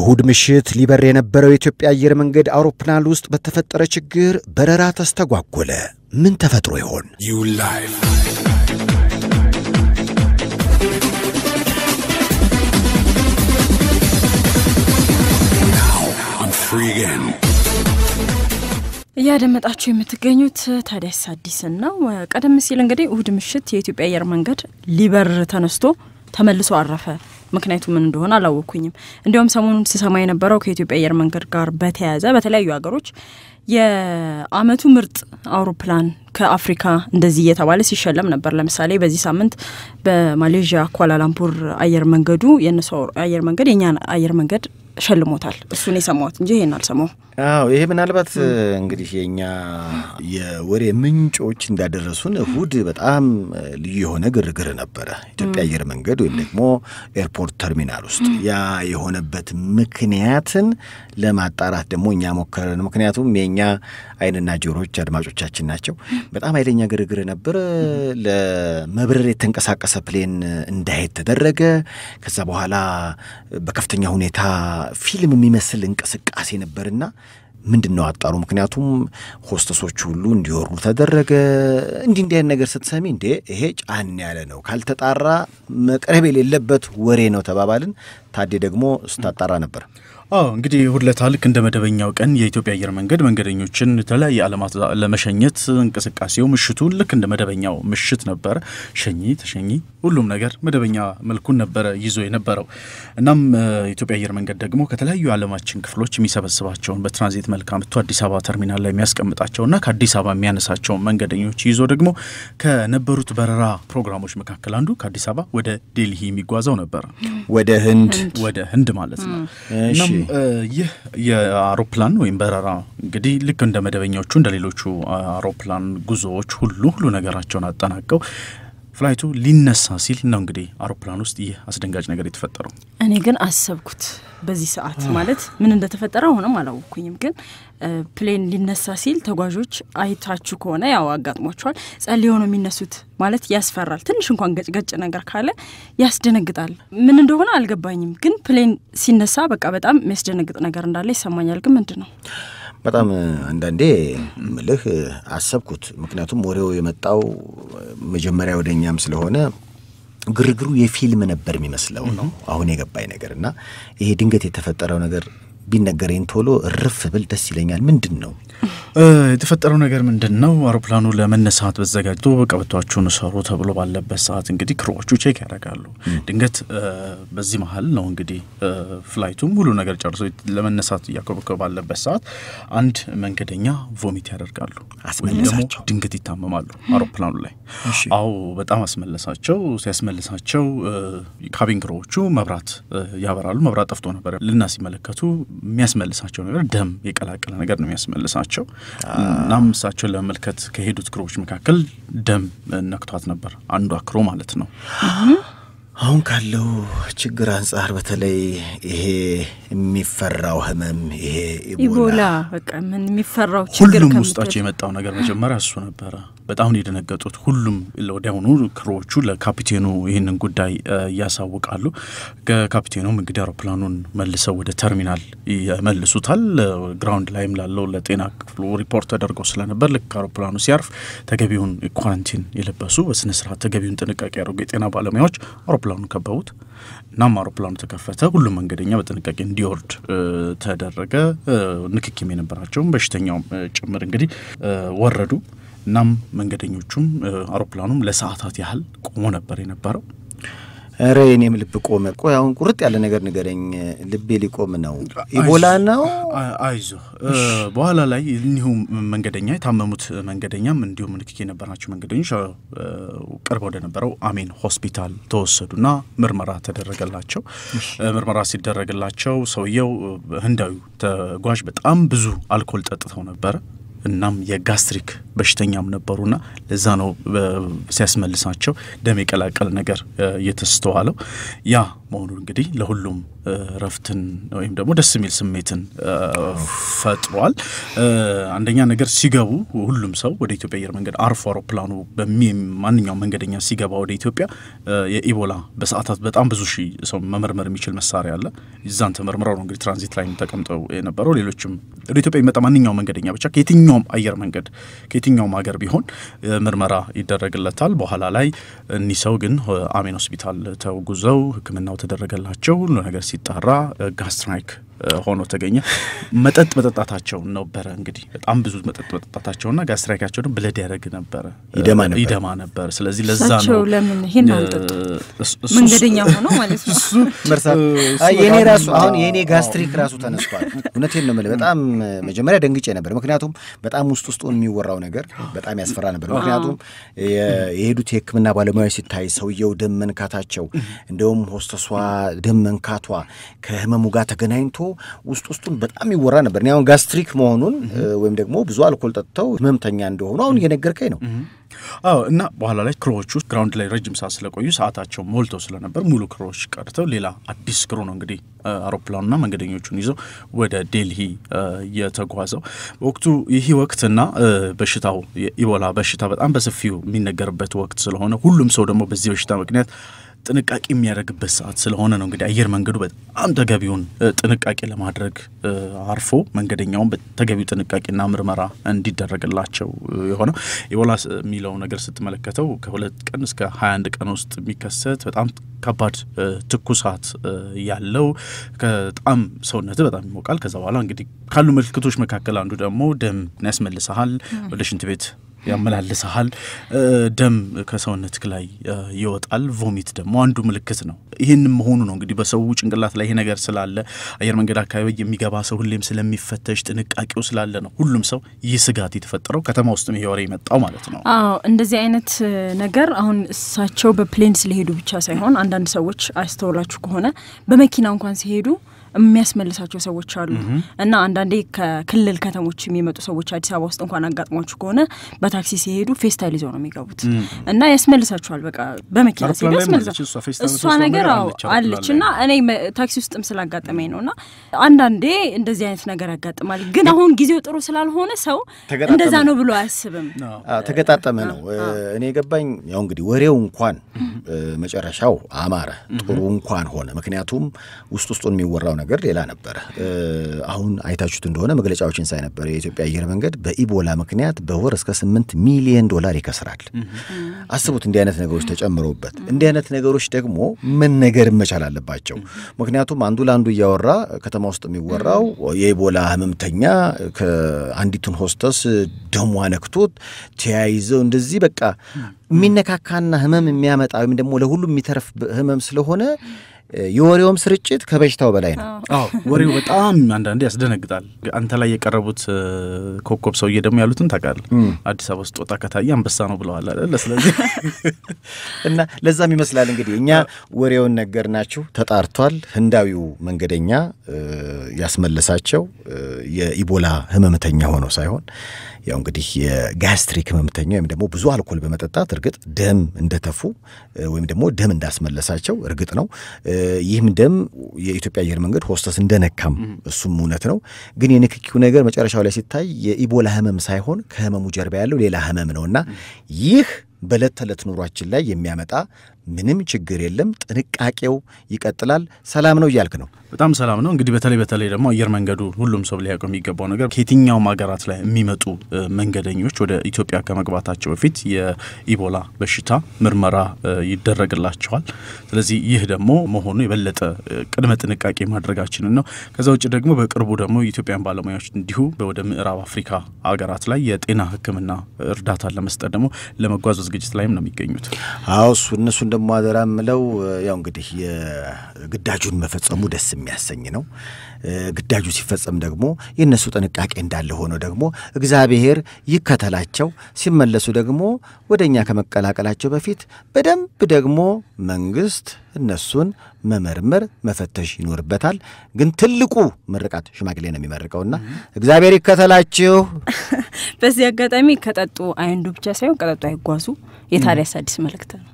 እሁድ ምሽት ሊበር የነበረው የኢትዮጵያ አየር መንገድ አውሮፕላን ውስጥ በተፈጠረ ችግር በረራ ተስተጓጎለ። ምን ተፈጥሮ ይሆን? You live. Now I'm free again. ያደመጣችሁ የምትገኙት ታዲያስ አዲስን ነው። ቀደም ሲል እንግዲህ እሁድ ምሽት የኢትዮጵያ አየር መንገድ ሊበር ተነስቶ ተመልሶ አረፈ። ምክንያቱ ምን እንደሆነ አላወኩኝም። እንዲያውም ሰሞኑን ሲሰማ የነበረው ከኢትዮጵያ አየር መንገድ ጋር በተያያዘ በተለያዩ ሀገሮች የአመቱ ምርጥ አውሮፕላን ከአፍሪካ እንደዚህ እየተባለ ሲሸለም ነበር። ለምሳሌ በዚህ ሳምንት በማሌዥያ ኳላላምፑር አየር መንገዱ የነሱ አየር መንገድ የኛን አየር መንገድ ሸልሞታል። እሱን የሰማሁት እንጂ ይሄን አልሰማው። ይሄ ምናልባት እንግዲህ የኛ የወሬ ምንጮች እንዳደረሱን እሁድ በጣም ልዩ የሆነ ግርግር ነበር ኢትዮጵያ አየር መንገድ ወይም ደግሞ ኤርፖርት ተርሚናል ውስጥ። ያ የሆነበት ምክንያትን ለማጣራት ደግሞ እኛ ሞከረን። ምክንያቱም የኛ አይንና ጆሮች አድማጮቻችን ናቸው። በጣም ኃይለኛ ግርግር ነበር። ለመብረር የተንቀሳቀሰ ፕሌን እንዳይሄድ ተደረገ። ከዛ በኋላ በከፍተኛ ሁኔታ ፊልም የሚመስል እንቅስቃሴ ነበርና ምንድነው አጣሩ? ምክንያቱም ሆስተሶቹ ሁሉ እንዲወሩ ተደረገ። እንዲህ ነገር ስትሰሚ እንዴ ይሄ ጫን ያለ ነው ካልተጣራ መቅረብ የሌለበት ወሬ ነው ተባባልን። ታዴ ደግሞ ስታጣራ ነበር። እንግዲህ ሁለት ታልክ እንደ መደበኛው ቀን የኢትዮጵያ አየር መንገድ መንገደኞችን ተለያየ ዓለማት ለመሸኘት እንቅስቃሴው ምሽቱ ልክ እንደ መደበኛው ምሽት ነበር። ተሸኚ ሁሉም ነገር መደበኛ መልኩን ነበር ይዞ የነበረው። እናም ኢትዮጵያ አየር መንገድ ደግሞ ከተለያዩ ዓለማችን ክፍሎች የሚሰበስባቸውን በትራንዚት መልክ አምጥቶ አዲስ አበባ ተርሚናል ላይ የሚያስቀምጣቸውና ከአዲስ አባ የሚያነሳቸው መንገደኞች ይዞ ደግሞ ከነበሩት በረራ ፕሮግራሞች መካከል አንዱ ከአዲስ አበባ ወደ ዴልሂ የሚጓዘው ነበር። ወደ ህንድ ማለት ነው። ይህ የአውሮፕላን ወይም በረራ እንግዲህ ልክ እንደ መደበኛዎቹ እንደሌሎቹ አውሮፕላን ጉዞዎች ሁሉ ነገራቸውን አጠናቀው ፍላይቱ ሊነሳ ሲል ነው እንግዲህ አውሮፕላን ውስጥ ይህ አስደንጋጭ ነገር የተፈጠረው። እኔ ግን አሰብኩት በዚህ ሰዓት ማለት ምን እንደተፈጠረ ሆነም አላወኩኝም። ግን ፕሌን ሊነሳ ሲል ተጓዦች አይታችሁ ከሆነ ያው አጋጥሟቸዋል ጸልየው ነው የሚነሱት ማለት ያስፈራል። ትንሽ እንኳን ገጭ ነገር ካለ ያስደነግጣል። ምን እንደሆነ አልገባኝም። ግን ፕሌን ሲነሳ በቃ በጣም የሚያስደነግጥ ነገር እንዳለ ይሰማኛል። ግን ምንድነው በጣም አንዳንዴ ምልህ አሰብኩት። ምክንያቱም ወሬው የመጣው መጀመሪያ ወደኛም ስለሆነ ግርግሩ የፊልም ነበር የሚመስለው ነው አሁን የገባኝ ነገርና ይሄ ድንገት የተፈጠረው ነገር ቢነገረኝ ቶሎ እርፍ ብል ደስ ይለኛል። ምንድነው የተፈጠረው ነገር ምንድነው? አውሮፕላኑ ለመነሳት በዘጋጅቶ በቀበቷቸውን ሰሩ ተብሎ ባለበት ሰዓት እንግዲህ ክሮዎቹ ቼክ ያደርጋሉ። ድንገት በዚህ መሃል ነው እንግዲህ ፍላይቱም ሁሉ ነገር ጨርሶ ለመነሳት ያቆበቀው ባለበት ሰዓት አንድ መንገደኛ ቮሚት ያደርጋሉ። አስመለሳቸው። ድንገት ይታመማሉ አውሮፕላኑ ላይ። በጣም አስመለሳቸው። ሲያስመለሳቸው ካቢን ክሮዎቹ መብራት ያበራሉ። መብራት ጠፍቶ ነበር። ልናሲመለከቱ የሚያስመልሳቸው ነገር ደም የቀላቀለ ነገር ነው የሚያስመልሳቸው። እናም እሳቸው ለመመልከት ከሄዱት ክሮዎች መካከል ደም ነክቷት ነበር አንዷ ክሮ ማለት ነው። አሁን ካለው ችግር አንፃር በተለይ ይሄ የሚፈራው ህመም ይሄ ኢቦላ በቃ ምን የሚፈራው ችግር ሁሉም ውስጣቸው የመጣው ነገር መጀመሪያ እሱ ነበር። በጣም የደነገጡት ሁሉም ለወዲያውኑ ክሮዎቹ ለካፒቴኑ ይሄንን ጉዳይ ያሳውቃሉ። ካፒቴኑም እንግዲህ አውሮፕላኑን መልሰው ወደ ተርሚናል ይመልሱታል። ግራውንድ ላይም ላለው ለጤና ክፍሉ ሪፖርት ተደርጎ ስለነበር ልክ አውሮፕላኑ ሲያርፍ ተገቢውን ኳራንቲን የለበሱ በስነ ስርዓት ተገቢውን ጥንቃቄ ያደረጉ የጤና ባለሙያዎች አውሮፕላኑን ከበቡት። እናም አውሮፕላኑ ተከፈተ። ሁሉም መንገደኛ በጥንቃቄ እንዲወርድ ተደረገ። ንክኪም የነበራቸው በሽተኛውም ጭምር እንግዲህ ወረዱ። እናም መንገደኞቹም አውሮፕላኑም ለሰዓታት ያህል ቆሞ ነበር የነበረው። እኔም ልብ ቆመ። ቆይ አሁን ቁርጥ ያለ ነገር ንገረኝ። ልቤ ሊቆም ነው። ኢቦላ ነው? አይዞ በኋላ ላይ እንዲሁ መንገደኛ የታመሙት መንገደኛም እንዲሁ ንክኪ የነበራቸው መንገደኞች ቀርበው ወደ ነበረው አሜን ሆስፒታል ተወሰዱና ምርመራ ተደረገላቸው። ምርመራ ሲደረግላቸው ሰውየው ህንዳዊ ተጓዥ በጣም ብዙ አልኮል ጠጥተው ነበር። እናም የጋስትሪክ በሽተኛም ነበሩና ለዛ ነው ሲያስመልሳቸው ደም የቀላቀለ ነገር የተስተዋለው። ያ መሆኑ እንግዲህ ለሁሉም ረፍትን ወይም ደግሞ ደስ የሚል ስሜትን ፈጥሯል። አንደኛ ነገር ሲገቡ ሁሉም ሰው ወደ ኢትዮጵያ አየር መንገድ አርፎ አውሮፕላኑ በማንኛውም መንገደኛ ሲገባ ወደ ኢትዮጵያ የኢቦላ በሰዓታት በጣም ብዙ ሺህ ሰው መመርመር የሚችል መሳሪያ አለ። ይዛን ተመርምረው ነው እንግዲህ ትራንዚት ላይ ተቀምጠው የነበረው። ሌሎችም ወደ ኢትዮጵያ የሚመጣ ማንኛውም መንገደኛ ብቻ ከየትኛውም አየር መንገድ ከየትኛውም ሀገር ቢሆን ምርመራ ይደረግለታል። በኋላ ላይ እኒህ ሰው ግን አሜን ሆስፒታል ተጉዘው ሕክምናው ተደረገላቸው። ሁሉ ነገር ሲጣራ ጋስትራይክ ሆኖ ተገኘ። መጠጥ መጠጣታቸው ነበር እንግዲህ በጣም ብዙ መጠጥ መጠጣታቸውና ጋስትራይካቸው ደግሞ ብለድ ያደርግ ነበር ይደማ ነበር። ስለዚህ ለዛ ነው ለምን ይሄን አንጠጥ መንገደኛ ሆኖ ማለት ነው መርሳት የኔ ራሱ አሁን የኔ ጋስትሪክ ራሱ ተነስቷል። እውነቴን ነው የምልህ በጣም መጀመሪያ ደንግጬ ነበር። ምክንያቱም በጣም ውስጡን የሚወራው ነገር በጣም ያስፈራ ነበር። ምክንያቱም የሄዱት የሕክምና ባለሙያዎች ሲታይ ሰውየው ደም መንካታቸው እንደውም ሆስተሷ ደም መንካቷ ከህመሙ ጋር ተገናኝቶ ውስጡን በጣም ይወራ ነበር። እኔ አሁን ጋስትሪክ መሆኑን ወይም ደግሞ ብዙ አልኮል ጠጥተው ህመምተኛ እንደሆኑ አሁን እየነገርከኝ ነው። እና በኋላ ላይ ክሮዎቹ ግራውንድ ላይ ረጅም ሰዓት ስለቆዩ ሰዓታቸው ሞልቶ ስለነበር ሙሉ ክሮዎች ቀርተው ሌላ አዲስ ክሮ ነው እንግዲህ አውሮፕላኑና መንገደኞቹን ይዘው ወደ ዴልሂ የተጓዘው። ወቅቱ ይህ ወቅትና በሽታው የኢቦላ በሽታ በጣም በሰፊው የሚነገርበት ወቅት ስለሆነ ሁሉም ሰው ደግሞ በዚህ በሽታ ምክንያት ጥንቃቄ የሚያደርግበት ሰዓት ስለሆነ ነው እንግዲህ አየር መንገዱ በጣም ተገቢውን ጥንቃቄ ለማድረግ አርፎ መንገደኛውን በተገቢው ጥንቃቄና ምርመራ እንዲደረግላቸው የሆነው። ኢቦላ የሚለው ነገር ስትመለከተው ከ2 ቀን እስከ 21 ቀን ውስጥ የሚከሰት በጣም ከባድ ትኩሳት ያለው በጣም ሰውነት በጣም ይሞቃል። ከዛ በኋላ እንግዲህ ካሉ ምልክቶች መካከል አንዱ ደግሞ ደም ያስመልሳል፣ ወደ ሽንት ቤት ያመላልሳል፣ ደም ከሰውነትክ ላይ ይወጣል። ቮሚት ደግሞ አንዱ ምልክት ነው። ይሄንን መሆኑ ነው እንግዲህ በሰው ጭንቅላት ላይ ይሄ ነገር ስላለ አየር መንገድ አካባቢ የሚገባ ሰው ሁሌም ስለሚፈተሽ ጥንቃቄው ስላለ ነው ሁሉም ሰው ይህ ስጋት የተፈጠረው። ከተማ ውስጥም ይሄ ወሬ የመጣው ማለት ነው። እንደዚህ አይነት ነገር አሁን እሳቸው በፕሌን ስለሄዱ ብቻ ሳይሆን አንዳንድ ሰዎች አስተውላችሁ ከሆነ በመኪና እንኳን ሲሄዱ የሚያስመልሳቸው ሰዎች አሉ እና አንዳንዴ ከክልል ከተሞች የሚመጡ ሰዎች አዲስ አበባ ውስጥ እንኳን አጋጥሟችሁ ከሆነ በታክሲ ሲሄዱ ፌስታይል ይዘው ነው የሚገቡት እና ያስመልሳቸዋል። በቃ በመኪና ሲሄዱ ያስመልሳቸው እሷ ነገር አለችና እኔ ታክሲ ውስጥም ስላጋጠመኝ ነውና አንዳንዴ እንደዚህ አይነት ነገር ያጋጥማል። ግን አሁን ጊዜው ጥሩ ስላልሆነ ሰው እንደዛ ነው ብሎ አያስብም። ተገጣጠመ ነው እኔ ገባኝ። ያው እንግዲህ ወሬው እንኳን መጨረሻው አማረ ጥሩ እንኳን ሆነ። ምክንያቱም ውስጡን የሚወራው ነገር ሌላ ነበር። አሁን አይታችሁት እንደሆነ መግለጫዎችን ሳይ ነበር የኢትዮጵያ አየር መንገድ በኢቦላ ምክንያት በወር እስከ $8 ሚሊዮን ይከስራል። አስቡት እንዲህ አይነት ነገሮች ተጨምረውበት። እንዲህ አይነት ነገሮች ደግሞ መነገር መቻል አለባቸው። ምክንያቱም አንዱ ላንዱ እያወራ ከተማ ውስጥ የሚወራው የኢቦላ ህመምተኛ ከአንዲቱን ሆስተስ ደሟ ነክቶት ተያይዘው እንደዚህ በቃ የሚነካካና ህመም የሚያመጣ ወይም ደግሞ ለሁሉም የሚተርፍ ህመም ስለሆነ የወሬውም ስርጭት ከበሽታው በላይ ነው። ወሬው በጣም አንዳንዴ ያስደነግጣል። አንተ ላይ የቀረቡት ኮከብ ሰውዬ ደግሞ ያሉትን ታውቃለህ። አዲስ አበባ ውስጥ ወጣ ከታየ አንበሳ ነው ብለዋል አይደል? ስለዚህ እና ለዛም ይመስላል እንግዲህ እኛ ወሬውን ነገርናችሁ። ተጣርቷል። ህንዳዊው መንገደኛ ያስመለሳቸው የኢቦላ ህመምተኛ ሆኖ ሳይሆን ያው እንግዲህ የጋስትሪክ ህመምተኛ ወይም ደግሞ ብዙ አልኮል በመጠጣት እርግጥ ደም እንደተፉ ወይም ደግሞ ደም እንዳስመለሳቸው እርግጥ ነው። ይህም ደም የኢትዮጵያ አየር መንገድ ሆስተስ እንደነካም እሱም እውነት ነው። ግን የንክኪው ነገር መጨረሻው ላይ ሲታይ የኢቦላ ህመም ሳይሆን ከህመሙ ጀርባ ያለው ሌላ ህመም ነውና ይህ በለት ተለት ኑሯችን ላይ የሚያመጣ ምንም ችግር የለም። ጥንቃቄው ይቀጥላል። ሰላም ነው እያልክ ነው? በጣም ሰላም ነው። እንግዲህ በተለይ ደግሞ አየር መንገዱ ሁሉም ሰው ሊያውቀው የሚገባው ነገር ከየትኛው ሀገራት ላይ የሚመጡ መንገደኞች ወደ ኢትዮጵያ ከመግባታቸው በፊት የኢቦላ በሽታ ምርመራ ይደረግላቸዋል። ስለዚህ ይህ ደግሞ መሆኑ የበለጠ ቅድመ ጥንቃቄ ማድረጋችንን ነው። ከዛ ውጭ ደግሞ በቅርቡ ደግሞ የኢትዮጵያን ባለሙያዎች እንዲሁ ወደ ምዕራብ አፍሪካ ሀገራት ላይ የጤና ሕክምና እርዳታ ለመስጠት ደግሞ ለመጓዝ ዝግጅት ላይም ነው የሚገኙት። እነሱን ደግሞ አደራምለው ያው እንግዲህ የግዳጁን መፈጸሙ ደስ የሚያሰኝ ነው። ግዳጁ ሲፈጸም ደግሞ የነሱ ጥንቃቄ እንዳለ ሆኖ ደግሞ እግዚአብሔር ይከተላቸው። ሲመለሱ ደግሞ ወደኛ ከመቀላቀላቸው በፊት በደንብ ደግሞ መንግስት እነሱን መመርመር መፈተሽ ይኖርበታል። ግን ትልቁ ምርቃት ሽማግሌ ነው የሚመርቀውና እግዚአብሔር ይከተላችሁ። በዚህ አጋጣሚ ከጠጡ አይንዱ ብቻ ሳይሆን ከጠጡ አይጓዙ የታዲያስ አዲስ መልእክት ነው።